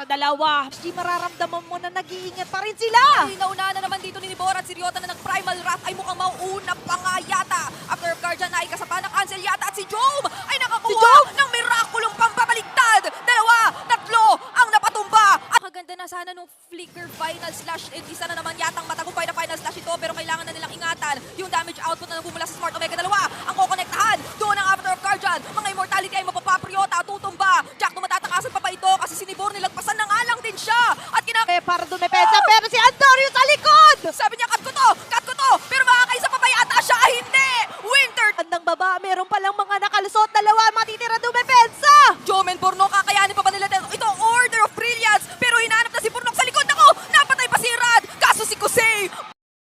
dalawa. Di mararamdaman mo na nag-iingat pa rin sila. Ay, nauna na naman dito ni Nibor at si Ryota na nag-primal wrath ay mukhang mauuna pa nga yata. After Guardian ay kasapa ng Ansel yata at si Job ay nakakuha ng mirakulong pampabaligtad. Dalawa, tatlo ang napatumba. At maganda na sana nung flicker final slash. Isa na naman yatang matagumpay na final slash ito pero kailangan na nilang ingatan yung damage output na nagmumula sa Smart Omega 2.